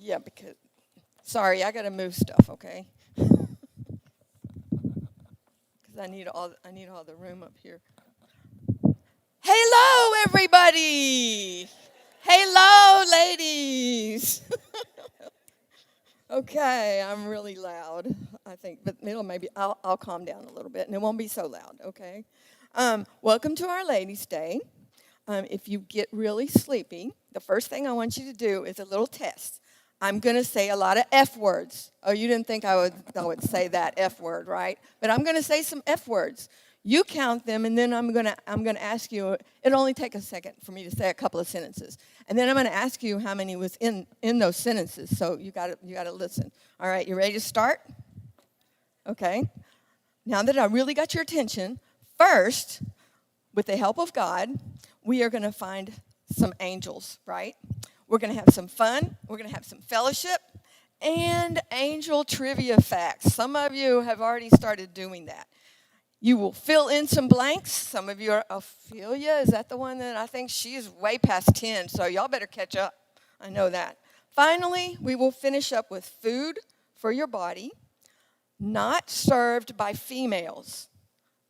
Yeah, because, sorry, I got to move stuff, okay? Because I need all the room up here. Hello, everybody. Hello, ladies. Okay, I'm really loud, I think, but I'll calm down a little bit, and it won't be so loud, okay? Welcome to our Ladies' Day. If you get really sleepy, the first thing I want you to do is a little test. I'm going to say a lot of F words. Oh, you didn't think I would say that F word, right? But I'm going to say some F words. You count them, and then I'm going to ask you. It'll only take a second for me to say a couple of sentences, and then I'm going to ask you how many was in those sentences. So you got to listen. All right, you ready to start? Okay. Now that I really got your attention, first, with the help of God, we are going to find some angels, right? We're going to have some fun. We're going to have some fellowship and angel trivia facts. Some of you have already started doing that. You will fill in some blanks. Some of you are, Ophelia, is that the one that I think she's way past 10, so y'all better catch up. I know that. Finally, we will finish up with food for your body, not served by females.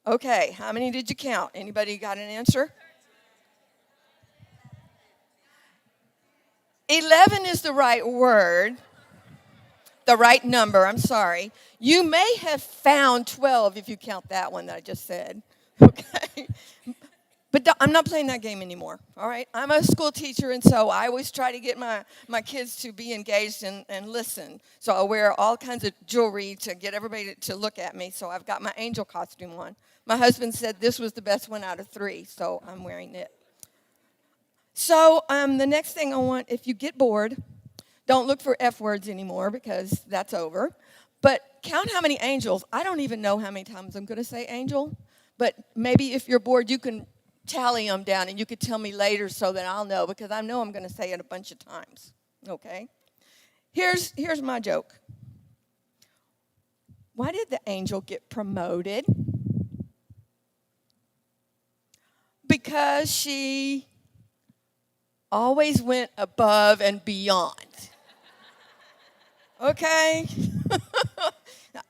Okay, how many did you count? Anybody got an answer? 11 is the right word, the right number, I'm sorry. You may have found 12 if you count that one that I just said, okay? But I'm not playing that game anymore, all right? I'm a school teacher, and so I always try to get my kids to be engaged and listen. So I wear all kinds of jewelry to get everybody to look at me, so I've got my angel costume on. My husband said this was the best one out of 3, so I'm wearing it. So the next thing I want, if you get bored, don't look for F words anymore because that's over. But count how many angels. I don't even know how many times I'm going to say angel. But maybe if you're bored, you can tally them down and you could tell me later so that I'll know because I know I'm going to say it a bunch of times. Okay? Here's my joke. Why did the angel get promoted? Because she always went above and beyond. Okay?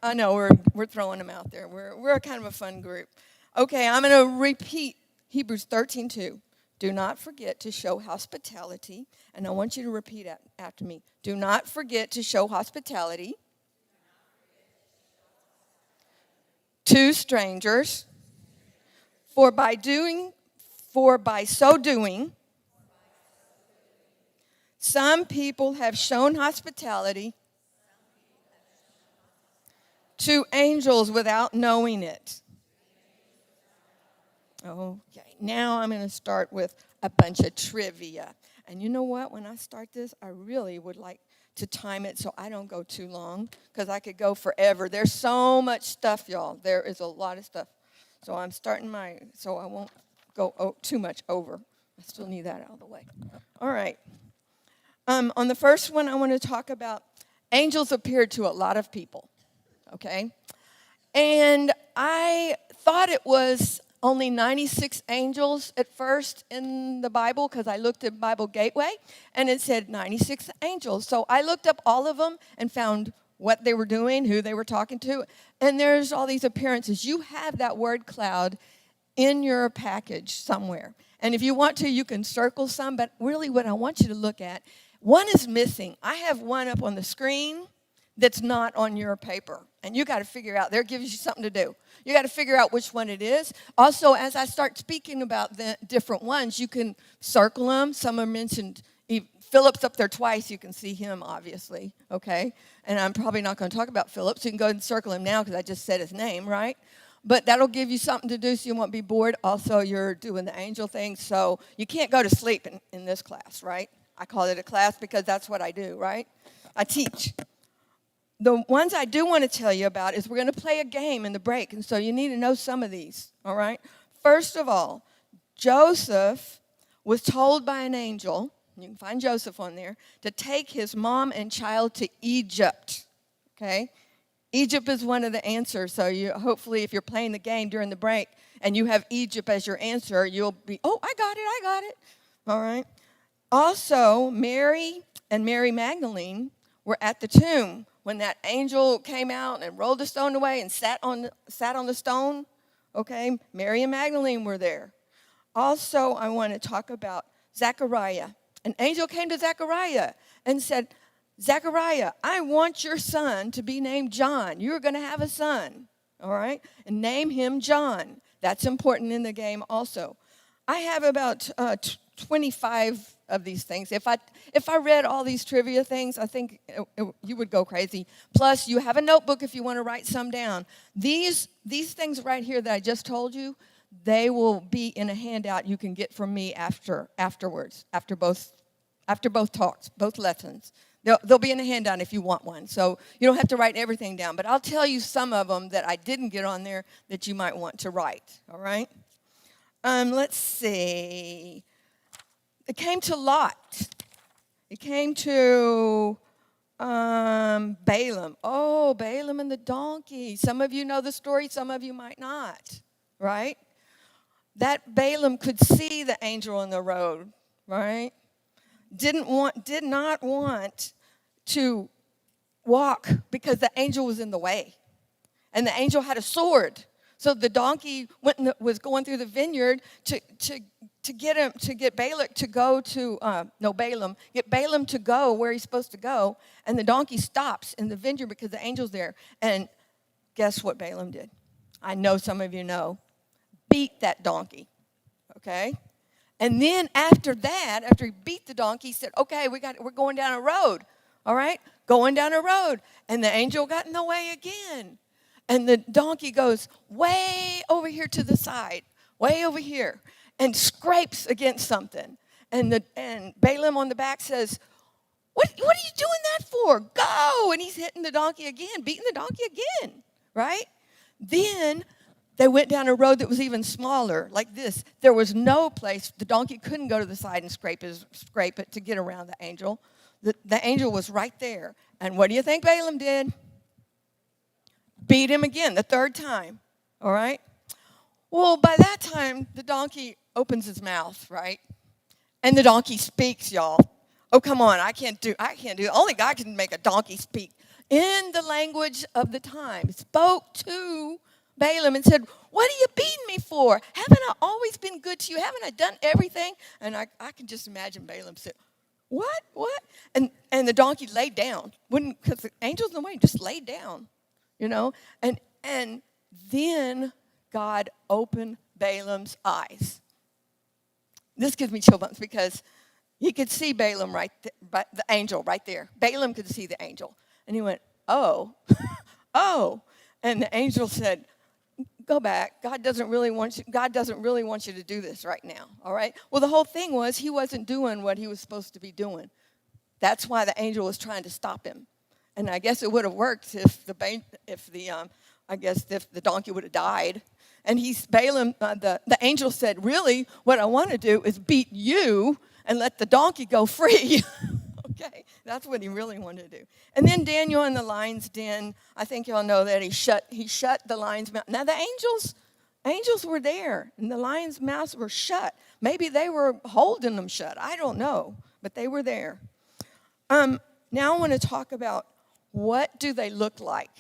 I know we're throwing them out there. We're kind of a fun group. Okay, I'm going to repeat Hebrews 13:2. Do not forget to show hospitality, and I want you to repeat after me. Do not forget to show hospitality to strangers, for by so doing, some people have shown hospitality to angels without knowing it. Okay, now I'm going to start with a bunch of trivia. And you know what? When I start this, I really would like to time it so I don't go too long because I could go forever. There's so much stuff, y'all. There is a lot of stuff. So I'm starting so I won't go too much over. I still need that out of the way. All right. On the first one, I want to talk about angels appeared to a lot of people, okay? And I thought it was only 96 angels at first in the Bible because I looked at Bible Gateway, and it said 96 angels. So I looked up all of them and found what they were doing, who they were talking to, and there's all these appearances. You have that word cloud in your package somewhere. And if you want to, you can circle some, but really what I want you to look at, one is missing. I have one up on the screen that's not on your paper. And you got to figure out, there gives you something to do. You got to figure out which one it is. Also, as I start speaking about the different ones, you can circle them. Some are mentioned. Philip's up there twice. You can see him, obviously, okay? And I'm probably not going to talk about Philip, so you can go ahead and circle him now because I just said his name, right? But that'll give you something to do so you won't be bored. Also, you're doing the angel thing, so you can't go to sleep in this class, right? I call it a class because that's what I do, right? I teach. The ones I do want to tell you about is we're going to play a game in the break, and so you need to know some of these, all right? First of all, Joseph was told by an angel, you can find Joseph on there, to take his mom and child to Egypt, okay? Egypt is one of the answers, so hopefully if you're playing the game during the break and you have Egypt as your answer, you'll be, oh, I got it, all right? Also, Mary and Mary Magdalene were at the tomb when that angel came out and rolled the stone away and sat on the stone. Okay, Mary and Magdalene were there. Also, I want to talk about Zechariah. An angel came to Zechariah and said, Zechariah, I want your son to be named John. You're going to have a son, all right? And name him John. That's important in the game also. I have about 25 of these things. If I read all these trivia things, I think you would go crazy. Plus, you have a notebook if you want to write some down. These things right here that I just told you, they will be in a handout you can get from me afterwards, after both talks, both lessons. They'll be in a handout if you want one. So you don't have to write everything down. But I'll tell you some of them that I didn't get on there that you might want to write, all right? Let's see. It came to Lot. It came to Balaam. Oh, Balaam and the donkey. Some of you know the story, some of you might not, right? That Balaam could see the angel on the road, right? Did not want to walk because the angel was in the way. And the angel had a sword. So the donkey was going through the vineyard to get Balak to go to get Balaam to go where he's supposed to go, and the donkey stops in the vineyard because the angel's there. And guess what Balaam did? I know some of you know. Beat that donkey. Okay? And then after that, after he beat the donkey, he said, okay, we're going down a road. All right? Going down a road. And the angel got in the way again. And the donkey goes way over here to the side, way over here, and scrapes against something. And Balaam on the back says, what are you doing that for? Go! And he's hitting the donkey again, beating the donkey again, right? Then they went down a road that was even smaller, like this. There was no place. The donkey couldn't go to the side and scrape it to get around the angel. The angel was right there. And what do you think Balaam did? Beat him again, the third time, all right? Well, by that time, the donkey opens his mouth, right? And the donkey speaks, y'all. Oh, come on, I can't do it. Only God can make a donkey speak. In the language of the time, spoke to Balaam and said, what are you beating me for? Haven't I always been good to you? Haven't I done everything? And I can just imagine Balaam said, what? And the donkey laid down. Because the angel's in the way, just laid down. You know, and then God opened Balaam's eyes. This gives me chill bumps because he could see Balaam the angel right there. Balaam could see the angel. And he went, oh, oh. And the angel said, go back. God doesn't really want you to do this right now, all right? Well, the whole thing was he wasn't doing what he was supposed to be doing. That's why the angel was trying to stop him. And I guess it would have worked if the donkey would have died. And the angel said, really, what I want to do is beat you and let the donkey go free. Okay, that's what he really wanted to do. And then Daniel in the lion's den, I think y'all know that he shut the lion's mouth. Now the angels were there, and the lion's mouths were shut. Maybe they were holding them shut. I don't know, but they were there. Now I want to talk about what do they look like?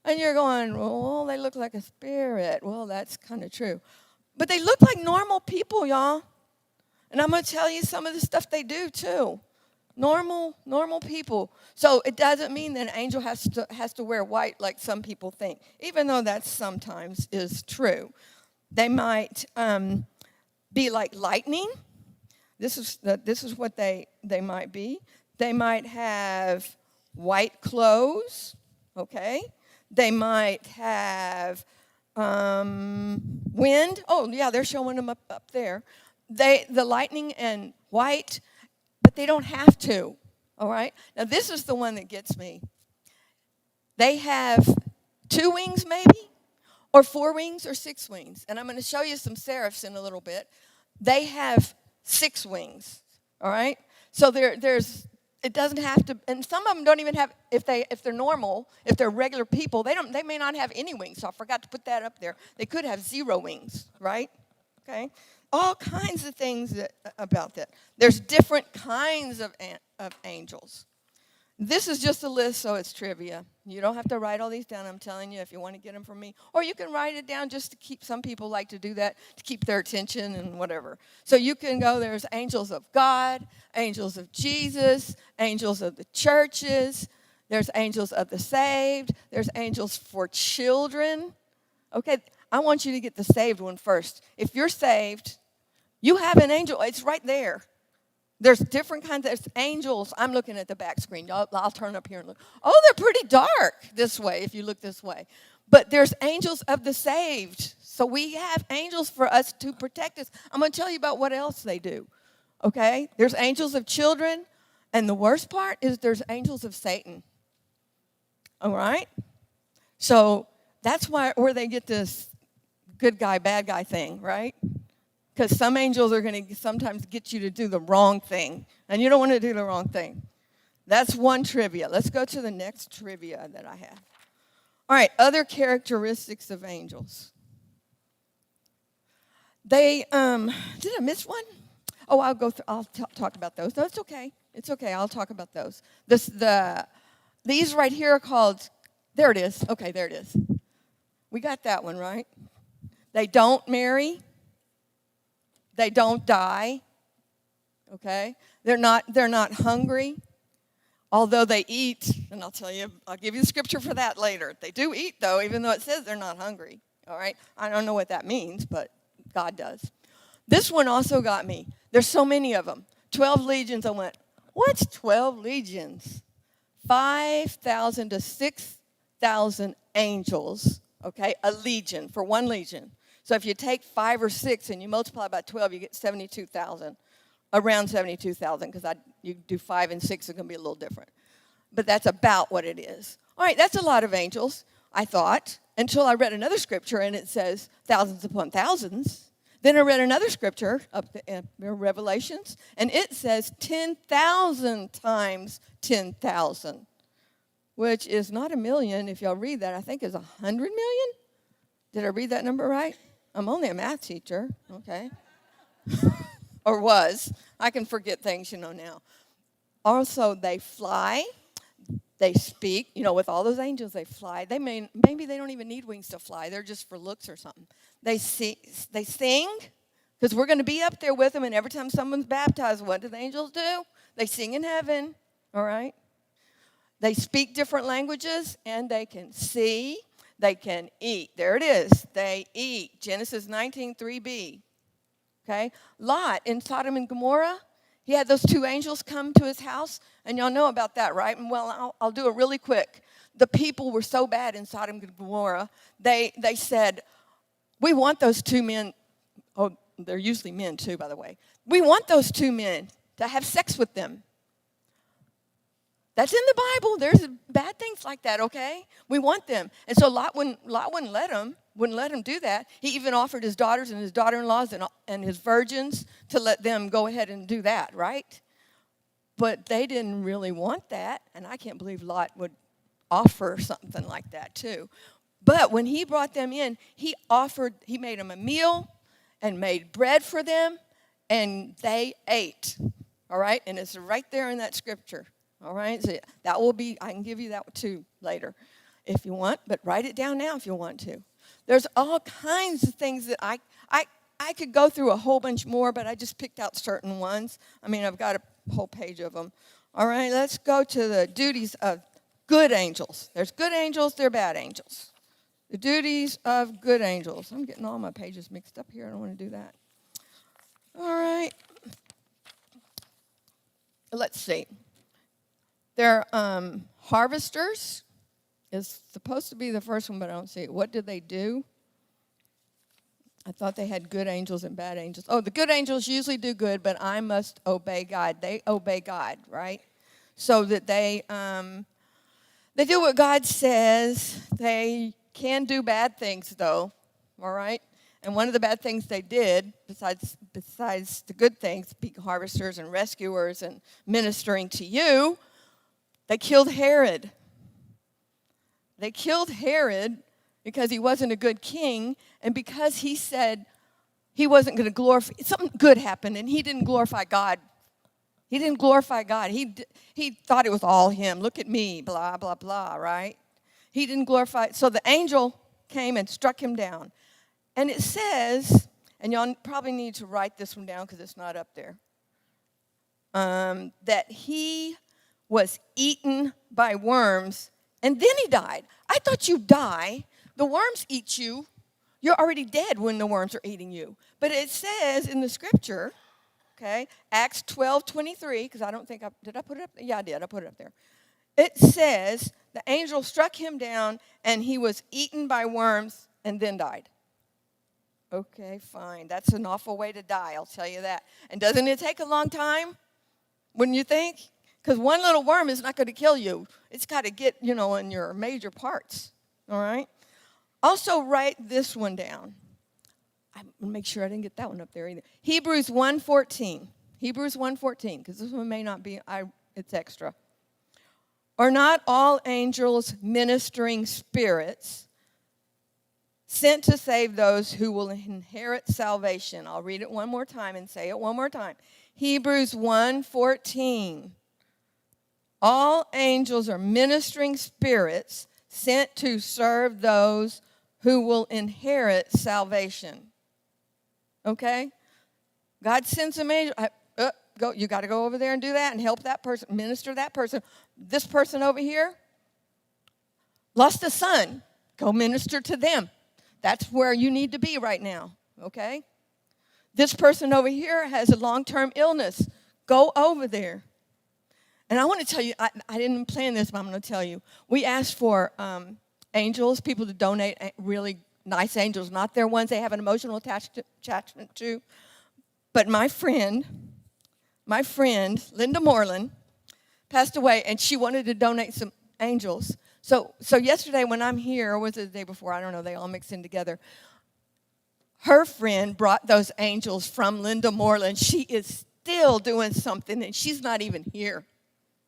And you're going, well, they look like a spirit. Well, that's kind of true. But they look like normal people, y'all. And I'm going to tell you some of the stuff they do, too. Normal people. So it doesn't mean that an angel has to wear white like some people think, even though that sometimes is true. They might be like lightning. This is what they might be. They might have white clothes, okay? They might have wind. Oh, yeah, they're showing them up there. The lightning and white, but they don't have to, all right? Now, this is the one that gets me. They have 2 wings maybe, or 4 wings, or 6 wings. And I'm going to show you some seraphs in a little bit. They have 6 wings, all right? So it doesn't have to, and some of them don't even have, if they're normal, if they're regular people, they may not have any wings. So I forgot to put that up there. They could have 0 wings, right? Okay. all kinds of things about that. There's different kinds of angels. This is just a list, so it's trivia. You don't have to write all these down. I'm telling you, if you want to get them from me. Or you can write it down just to keep, some people like to do that, to keep their attention and whatever. So you can go, there's angels of God, angels of Jesus, angels of the churches, there's angels of the saved, there's angels for children. Okay, I want you to get the saved one first. If you're saved, you have an angel. It's right there. There's different kinds. There's angels. I'm looking at the back screen. I'll turn up here and look. Oh, they're pretty dark this way if you look this way. But there's angels of the saved. So we have angels for us to protect us. I'm going to tell you about what else they do. Okay? There's angels of children. And the worst part is there's angels of Satan. All right? So that's where they get this good guy, bad guy thing, right? Because some angels are going to sometimes get you to do the wrong thing. And you don't want to do the wrong thing. That's one trivia. Let's go to the next trivia that I have. All right, other characteristics of angels. They, did I miss one? Oh, I'll talk about those. No, it's okay. It's okay. I'll talk about those. These right here are called, there it is. Okay, there it is. We got that one, right? They don't marry. They don't die, okay? They're not hungry, although they eat, and I'll give you the scripture for that later. They do eat, though, even though it says they're not hungry, all right? I don't know what that means, but God does. This one also got me. There's so many of them. 12 legions. I went, what's 12 legions? 5,000 to 6,000 angels, okay? A legion, for one legion. So if you take 5 or 6 and you multiply by 12, you get 72,000, around 72,000, because you do 5 and 6, it's going to be a little different. But that's about what it is. All right, that's a lot of angels, I thought, until I read another scripture, and it says thousands upon thousands. Then I read another scripture up in Revelations, and it says 10,000 times 10,000, which is not a million. If y'all read that, I think is 100 million. Did I read that number right? I'm only a math teacher, okay? Or was. I can forget things, now. Also, they fly. They speak. With all those angels, they fly. Maybe they don't even need wings to fly. They're just for looks or something. They sing, because we're going to be up there with them, and every time someone's baptized, what do the angels do? They sing in heaven, all right? They speak different languages, and they can see. They can eat. There it is. They eat. Genesis 19:3b. Okay? Lot in Sodom and Gomorrah, he had those 2 angels come to his house, and y'all know about that, right? And well, I'll do it really quick. The people were so bad in Sodom and Gomorrah, they said, we want those 2 men. Oh, they're usually men too, by the way. We want those 2 men to have sex with them. That's in the Bible. There's bad things like that, okay? We want them. And so Lot wouldn't let him do that. He even offered his daughters and his daughter-in-laws and his virgins to let them go ahead and do that, right? But they didn't really want that, and I can't believe Lot would offer something like that too. But when he brought them in, he made them a meal and made bread for them, and they ate, all right? And it's right there in that scripture. All right, so that will be, I can give you that too later if you want, but write it down now if you want to. There's all kinds of things that I could go through a whole bunch more, but I just picked out certain ones. I've got a whole page of them. All right, let's go to the duties of good angels. There's good angels, there are bad angels. The duties of good angels. I'm getting all my pages mixed up here. I don't want to do that. All right. Let's see. They're harvesters is supposed to be the first one, but I don't see it. What do they do? I thought they had good angels and bad angels. Oh, the good angels usually do good, but I must obey God. They obey God, right? So that they do what God says. They can do bad things, though, all right? And one of the bad things they did, besides the good things, being harvesters and rescuers and ministering to you, they killed Herod. They killed Herod because he wasn't a good king, and because he said, he wasn't going to glorify, something good happened, and he didn't glorify God. He didn't glorify God. He thought it was all him. Look at me, blah, blah, blah, right? He didn't glorify. So the angel came and struck him down. And it says, and y'all probably need to write this one down because it's not up there, that he was eaten by worms, and then he died. I thought you die. The worms eat you. You're already dead when the worms are eating you. But it says in the scripture, okay, Acts 12:23, because I don't think did I put it up? Yeah, I did. I put it up there. It says the angel struck him down, and he was eaten by worms and then died. Okay, fine. That's an awful way to die, I'll tell you that. And doesn't it take a long time? Wouldn't you think? Because one little worm is not going to kill you. It's got to get, in your major parts, all right? Also, write this one down. I'm going to make sure I didn't get that one up there either. Hebrews 1:14. Hebrews 1:14, because this one may not be, it's extra. Are not all angels ministering spirits sent to save those who will inherit salvation? I'll read it one more time and say it one more time. Hebrews 1:14. All angels are ministering spirits sent to serve those who will inherit salvation. Okay? God sends some angels. You got to go over there and do that and help that person, minister that person. This person over here lost a son. Go minister to them. That's where you need to be right now. Okay? This person over here has a long-term illness. Go over there. And I want to tell you, I didn't plan this, but I'm going to tell you. We asked for angels, people to donate really nice angels, not their ones they have an emotional attachment to. But my friend, Linda Moreland, passed away, and she wanted to donate some angels. So yesterday when I'm here, or was it the day before? I don't know. They all mixed in together. Her friend brought those angels from Linda Moreland. She is still doing something, and she's not even here.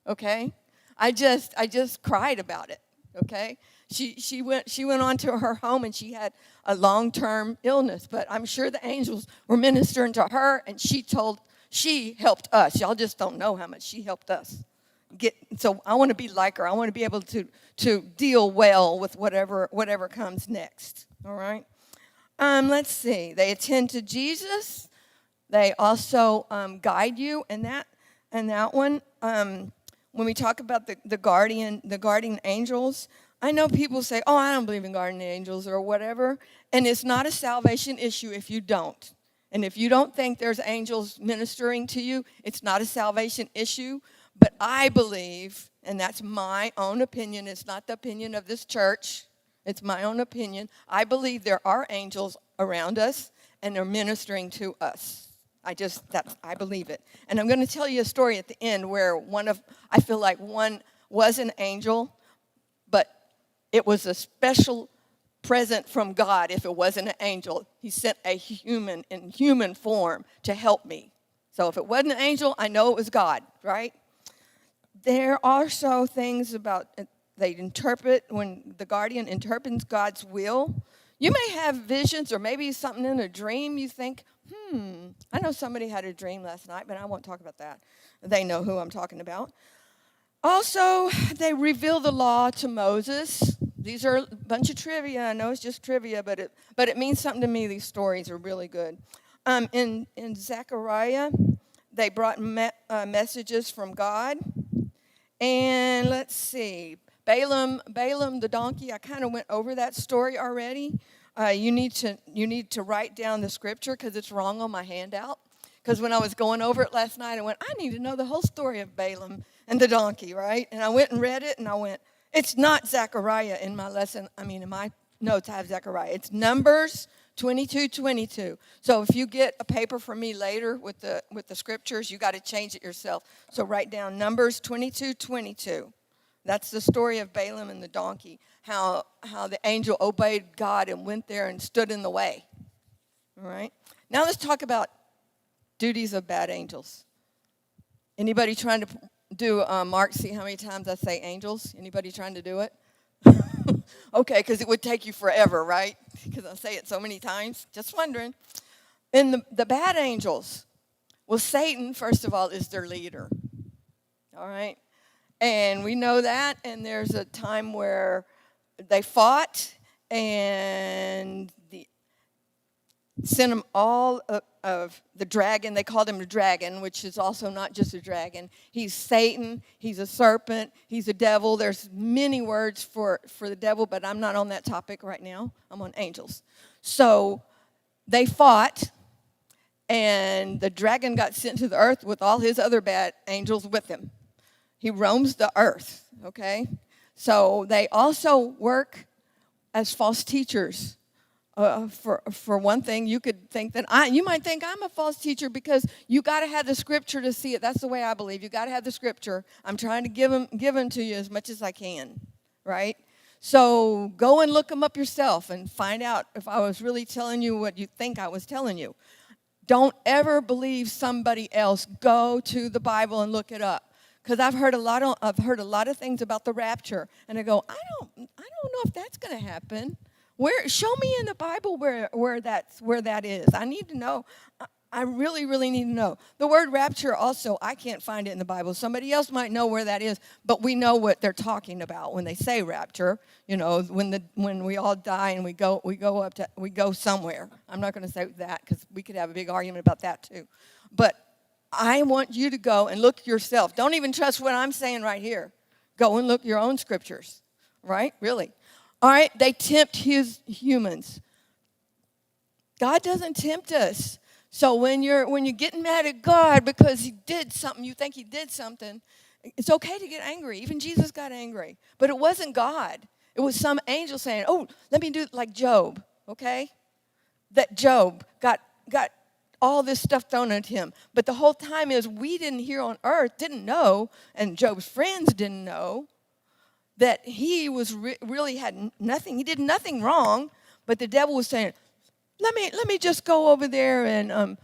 Okay? I just cried about it. Okay? She went on to her home, and she had a long-term illness, but I'm sure the angels were ministering to her, and she helped us. Y'all just don't know how much she helped us. So I want to be like her. I want to be able to deal well with whatever comes next. All right? Let's see. They attend to Jesus. They also guide you, and that one. When we talk about the guardian angels, I know people say, "Oh, I don't believe in guardian angels" or whatever, and it's not a salvation issue if you don't. And if you don't think there's angels ministering to you, it's not a salvation issue. But I believe, and that's my own opinion, it's not the opinion of this church, it's my own opinion. I believe there are angels around us, and they're ministering to us. I believe it. And I'm going to tell you a story at the end where I feel like one was an angel, but it was a special present from God if it wasn't an angel. He sent a human in human form to help me. So if it wasn't an angel, I know it was God, right? There are also things about, they interpret, when the guardian interprets God's will. You may have visions or maybe something in a dream you think, I know somebody had a dream last night, but I won't talk about that. They know who I'm talking about. Also, they reveal the law to Moses. These are a bunch of trivia. I know it's just trivia, but it means something to me. These stories are really good. In Zechariah, they brought messages from God. And let's see, Balaam the donkey. I kind of went over that story already. You need to write down the scripture because it's wrong on my handout. Because when I was going over it last night, I went, I need to know the whole story of Balaam and the donkey, right? And I went and read it, and I went, it's not Zechariah in my lesson. In my notes, I have Zechariah. It's Numbers 22:22. So if you get a paper from me later with the scriptures, you got to change it yourself. So write down Numbers 22:22. That's the story of Balaam and the donkey, how the angel obeyed God and went there and stood in the way. All right? Now let's talk about duties of bad angels. Anybody trying to do Mark, see how many times I say angels? Anybody trying to do it? Okay, because it would take you forever, right? Because I say it so many times. Just wondering. And the bad angels, well, Satan, first of all, is their leader. All right? And we know that. And there's a time where they fought and sent them all of the dragon. They called him the dragon, which is also not just a dragon. He's Satan. He's a serpent. He's a devil. There's many words for the devil, but I'm not on that topic right now. I'm on angels. So they fought, and the dragon got sent to the earth with all his other bad angels with him. He roams the earth, okay? So they also work as false teachers. For one thing, you could think that you might think I'm a false teacher because you got to have the scripture to see it. That's the way I believe. You got to have the scripture. I'm trying to give them to you as much as I can, right? So go and look them up yourself and find out if I was really telling you what you think I was telling you. Don't ever believe somebody else. Go to the Bible and look it up. Because I've heard a lot of things about the rapture, and I go, I don't know if that's going to happen. Show me in the Bible where that is. I need to know. I really, really need to know. The word rapture also, I can't find it in the Bible. Somebody else might know where that is, but we know what they're talking about when they say rapture. You know, when we all die and we go somewhere. I'm not going to say that because we could have a big argument about that too. But I want you to go and look yourself. Don't even trust what I'm saying right here. Go and look your own scriptures, right? Really. All right, they tempt his humans. God doesn't tempt us. So when you're getting mad at God because he did something, you think he did something, it's okay to get angry. Even Jesus got angry. But it wasn't God. It was some angel saying, oh, let me do it like Job, okay? That Job got all this stuff thrown at him. But the whole time is we didn't here on earth, didn't know, and Job's friends didn't know, that he was really had nothing. He did nothing wrong, but the devil was saying, let me just go over there and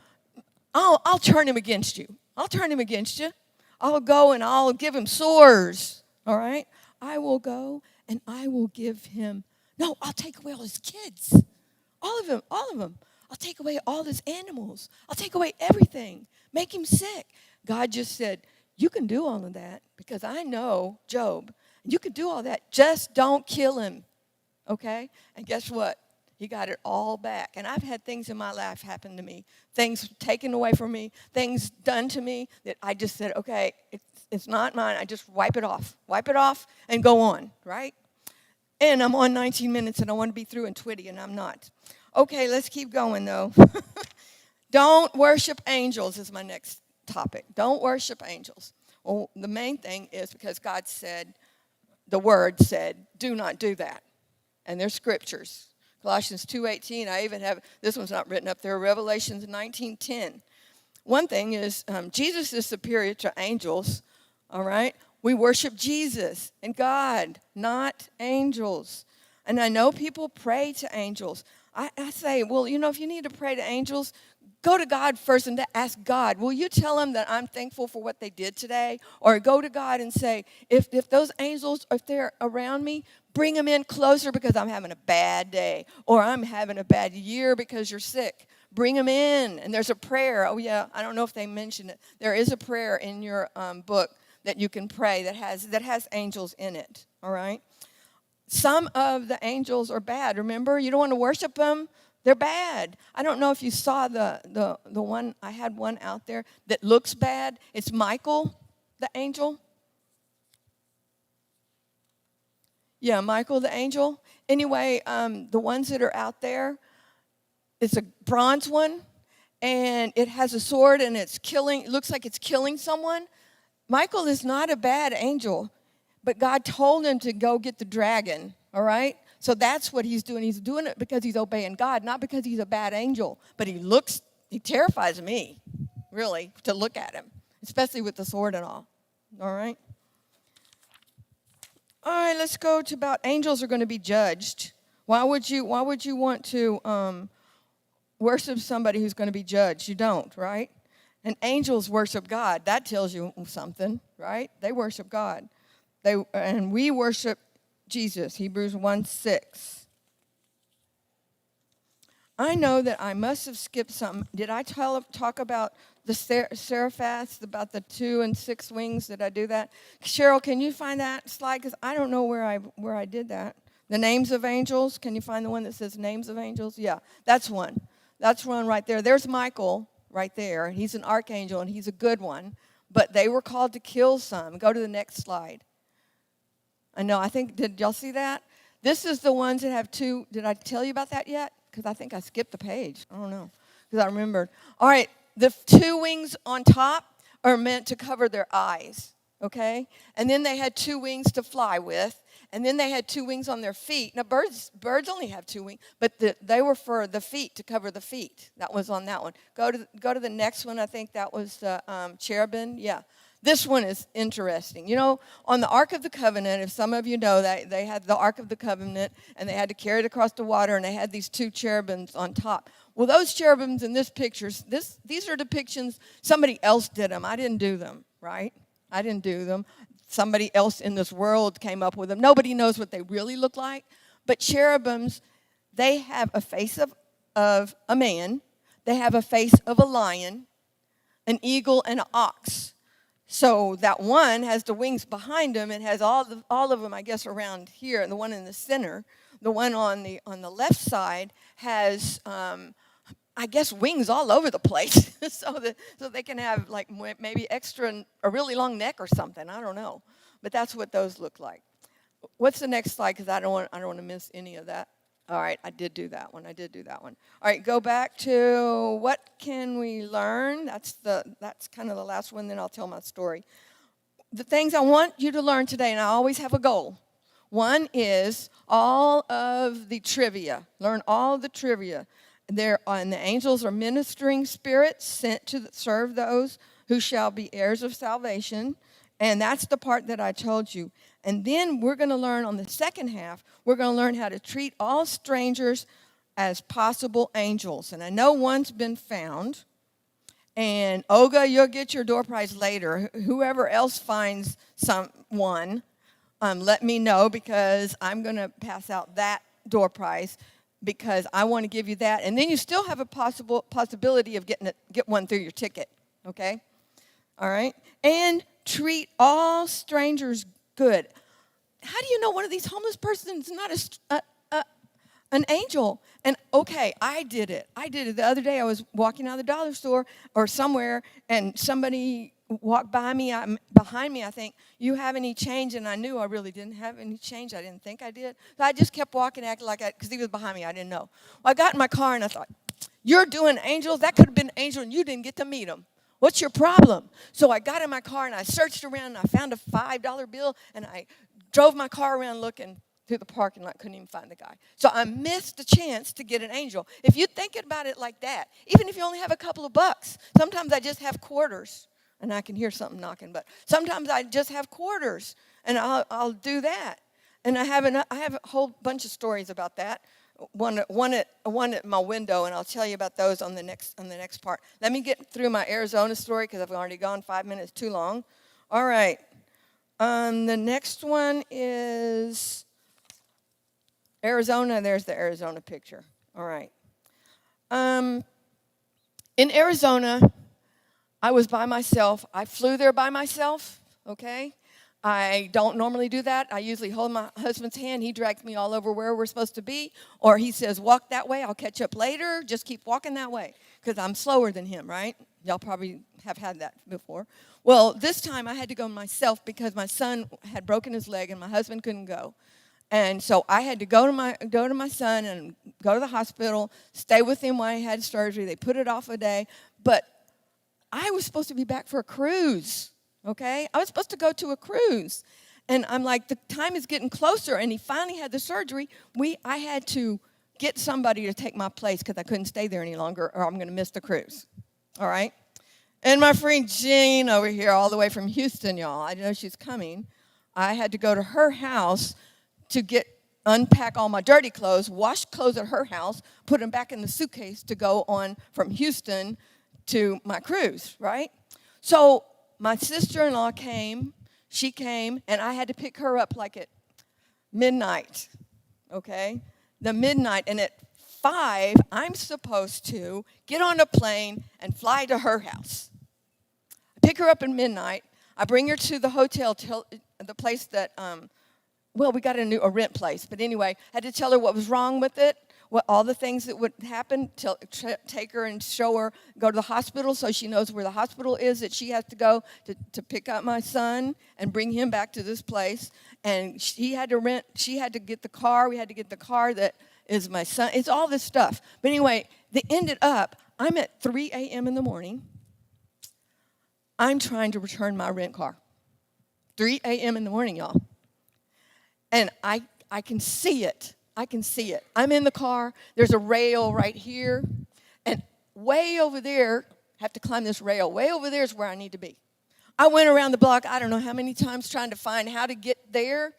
I'll turn him against you. I'll turn him against you. I'll go and I'll give him sores. All right? I will go and I will give him. No, I'll take away all his kids. All of them. I'll take away all his animals. I'll take away everything. Make him sick. God just said, you can do all of that because I know Job. You can do all that. Just don't kill him. Okay? And guess what? He got it all back. And I've had things in my life happen to me, things taken away from me, things done to me that I just said, okay, it's not mine. I just wipe it off and go on, right? And I'm on 19 minutes and I want to be through and twitty and I'm not. Okay, let's keep going though. Don't worship angels is my next topic. Don't worship angels. Well, the main thing is because God said, the word said, do not do that. And there's scriptures. Colossians 2:18, I even have, this one's not written up there, Revelations 19:10. One thing is, Jesus is superior to angels, all right? We worship Jesus and God, not angels. And I know people pray to angels. I say, well, you know, if you need to pray to angels, go to God first and ask God, will you tell them that I'm thankful for what they did today? Or go to God and say, if those angels, if they're around me, bring them in closer because I'm having a bad day. Or I'm having a bad year because you're sick. Bring them in. And there's a prayer. Oh, yeah, I don't know if they mentioned it. There is a prayer in your book that you can pray that has angels in it, all right? Some of the angels are bad. Remember, you don't want to worship them. They're bad. I don't know if you saw the one, I had one out there that looks bad. It's Michael, the angel. Yeah, Michael, the angel. Anyway, the ones that are out there, it's a bronze one, and it has a sword, and it looks like it's killing someone. Michael is not a bad angel, but God told him to go get the dragon, all right? So that's what he's doing. He's doing it because he's obeying God, not because he's a bad angel. But he terrifies me, really, to look at him, especially with the sword and all right? All right, let's go to about angels are going to be judged. Why would you want to worship somebody who's going to be judged? You don't, right? And angels worship God. That tells you something, right? They worship God. And we worship Jesus, Hebrews 1:6. I know that I must have skipped something. Did I talk about the seraphs, about the 2 and 6 wings? Did I do that? Cheryl, can you find that slide? Because I don't know where I did that. The names of angels. Can you find the one that says names of angels? Yeah, that's one. That's one right there. There's Michael right there. He's an archangel, and he's a good one. But they were called to kill some. Go to the next slide. I know. Did y'all see that? This is the ones that have 2. Did I tell you about that yet? Because I think I skipped the page. I don't know. Because I remembered. All right. The 2 wings on top are meant to cover their eyes. Okay? And then they had 2 wings to fly with. And then they had 2 wings on their feet. Now, birds only have 2 wings. But they were for the feet, to cover the feet. That was on that one. Go to the next one. I think that was the cherubim. Yeah. This one is interesting. You know, on the Ark of the Covenant, if some of you know that they had the Ark of the Covenant, and they had to carry it across the water, and they had these 2 cherubims on top. Well, those cherubims in this picture, these are depictions, somebody else did them. I didn't do them, right? I didn't do them. Somebody else in this world came up with them. Nobody knows what they really look like. But cherubims, they have a face of a man. They have a face of a lion, an eagle, and an ox. So that one has the wings behind him and has all of them, I guess, around here. And the one in the center, the one on the left side has, I guess, wings all over the place, so they can have like maybe a really long neck or something. I don't know, but that's what those look like. What's the next slide? Because I don't want to miss any of that. All right, I did do that one. All right, go back to what can we learn? That's kind of the last one, then I'll tell my story. The things I want you to learn today, and I always have a goal. One is all of the trivia. Learn all of the trivia. And the angels are ministering spirits sent to serve those who shall be heirs of salvation. And that's the part that I told you. And then we're going to learn on the second half, we're going to learn how to treat all strangers as possible angels. And I know one's been found. And Olga, you'll get your door prize later. Whoever else finds someone, let me know, because I'm going to pass out that door prize, because I want to give you that. And then you still have a possibility of get one through your ticket, okay? All right? And treat all strangers good. How do you know one of these homeless persons is not an angel? And okay, I did it. The other day I was walking out of the dollar store or somewhere, and somebody walked behind me, I think, you have any change? And I knew I really didn't have any change. I didn't think I did. So I just kept walking, acting like because he was behind me. I didn't know. Well, I got in my car, and I thought, you're doing angels? That could have been an angel, and you didn't get to meet him. What's your problem? So I got in my car, and I searched around, and I found a $5 bill, and I drove my car around looking through the parking lot, couldn't even find the guy. So I missed the chance to get an angel. If you think about it like that, even if you only have a couple of bucks, sometimes I just have quarters, and I can hear something knocking, but sometimes I just have quarters, and I'll do that. And I have a whole bunch of stories about that. One at my window, and I'll tell you about those on the next part. Let me get through my Arizona story, because I've already gone 5 minutes too long. All right. The next one is Arizona. There's the Arizona picture. All right. In Arizona, I was by myself. I flew there by myself, okay? I don't normally do that. I usually hold my husband's hand. He drags me all over where we're supposed to be. Or he says, walk that way. I'll catch up later. Just keep walking that way, because I'm slower than him, right? Y'all probably have had that before. Well, this time I had to go myself because my son had broken his leg and my husband couldn't go. And so I had to go to my son and go to the hospital, stay with him while he had surgery. They put it off a day. But I was supposed to be back for a cruise. Okay, I was supposed to go to a cruise, and I'm like, the time is getting closer, and he finally had the surgery. I had to get somebody to take my place because I couldn't stay there any longer, or I'm going to miss the cruise. All right, and my friend Jean over here, all the way from Houston, y'all. I know she's coming. I had to go to her house to unpack all my dirty clothes, wash clothes at her house, put them back in the suitcase to go on from Houston to my cruise. Right, so my sister-in-law came, and I had to pick her up like at midnight, okay? The midnight, and at 5, I'm supposed to get on a plane and fly to her house. I pick her up at midnight. I bring her to the hotel, the place that, we got a rent place. But anyway, I had to tell her what was wrong with it, what all the things that would happen, take her and show her, go to the hospital so she knows where the hospital is that she has to go to pick up my son and bring him back to this place. And she had to get the car. We had to get the car that is my son. It's all this stuff. But anyway, they ended up, I'm at 3 a.m. in the morning. I'm trying to return my rent car. 3 a.m. in the morning, y'all. And I can see it. I can see it. I'm in the car. There's a rail right here. And way over there, I have to climb this rail. Way over there is where I need to be. I went around the block, I don't know how many times, trying to find how to get there,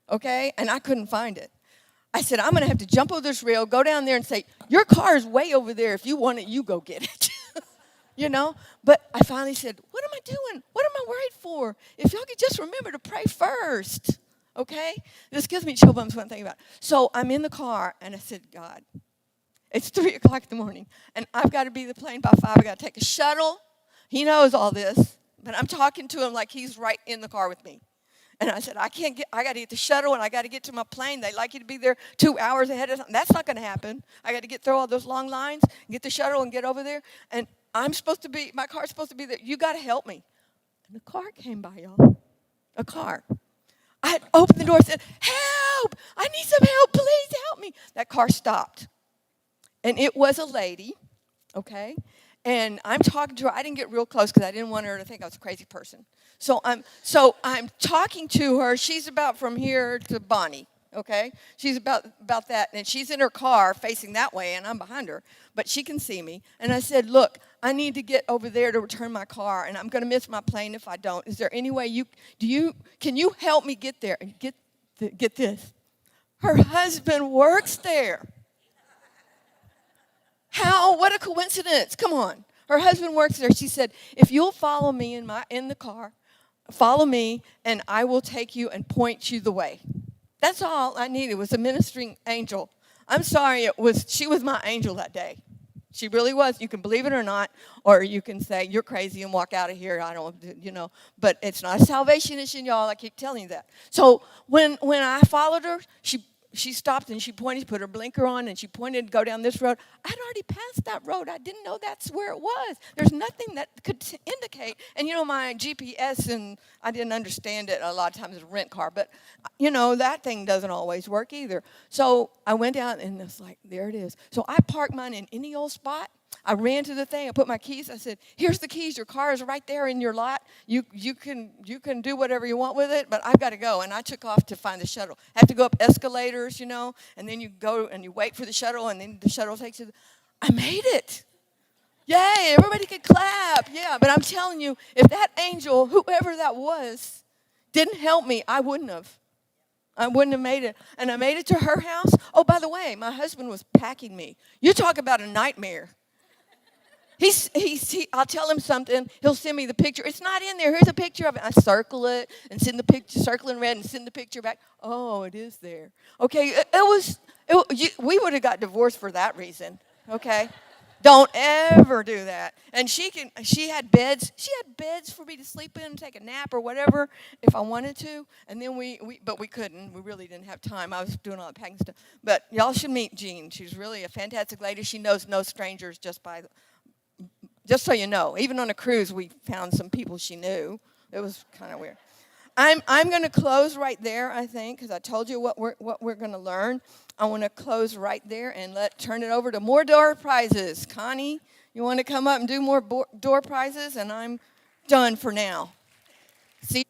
okay? And I couldn't find it. I said, I'm going to have to jump over this rail, go down there and say, your car is way over there. If you want it, you go get it. You know? But I finally said, what am I doing? What am I worried for? If y'all could just remember to pray first. Okay? This gives me chill bumps when I think about it. So I'm in the car, and I said, God, it's 3 o'clock in the morning, and I've got to be at the plane by 5. I've got to take a shuttle. He knows all this, but I'm talking to him like he's right in the car with me. And I said, I got to get the shuttle, and I got to get to my plane. They like you to be there 2 hours ahead of time. That's not going to happen. I got to get through all those long lines, get the shuttle, and get over there. And my car's supposed to be there. You got to help me. And the car came by, y'all. A car. I had opened the door and said, help! I need some help. Please help me. That car stopped. And it was a lady, okay? And I'm talking to her. I didn't get real close because I didn't want her to think I was a crazy person. So I'm talking to her. She's about from here to Bonnie, okay? She's about that. And she's in her car facing that way, and I'm behind her. But she can see me. And I said, look, I need to get over there to return my car, and I'm going to miss my plane if I don't. Is there any way can you help me get there? And get this. Her husband works there. How? What a coincidence. Come on. Her husband works there. She said, if you'll follow me in the car, follow me, and I will take you and point you the way. That's all I needed was a ministering angel. I'm sorry, she was my angel that day. She really was. You can believe it or not, or you can say, you're crazy and walk out of here. I don't, but it's not a salvation issue, y'all. I keep telling you that. So when I followed her, she stopped and she pointed, put her blinker on, and she pointed to go down this road. I'd already passed that road. I didn't know that's where it was. There's nothing that could indicate. And, my GPS, and I didn't understand it a lot of times, it's a rent car. But, that thing doesn't always work either. So I went down, and it's like, there it is. So I parked mine in any old spot. I ran to the thing. I put my keys. I said, here's the keys. Your car is right there in your lot. You can do whatever you want with it, but I've got to go. And I took off to find the shuttle. I have to go up escalators, and then you go and you wait for the shuttle, and then the shuttle takes you. I made it. Yay, everybody could clap. Yeah, but I'm telling you, if that angel, whoever that was, didn't help me, I wouldn't have. I wouldn't have made it. And I made it to her house. Oh, by the way, my husband was packing me. You talk about a nightmare. I'll tell him something. He'll send me the picture. It's not in there. Here's a picture of it. I circle it and send the picture, circle in red and send the picture back. Oh, it is there. Okay, we would have got divorced for that reason. Okay, don't ever do that. And she had beds. She had beds for me to sleep in and take a nap or whatever if I wanted to. And then but we couldn't. We really didn't have time. I was doing all the packing stuff. But y'all should meet Jean. She's really a fantastic lady. She knows no strangers just so you know, even on a cruise, we found some people she knew. It was kind of weird. I'm going to close right there, I think, because I told you what we're going to learn. I want to close right there and turn it over to more door prizes. Connie, you want to come up and do more door prizes? And I'm done for now. See.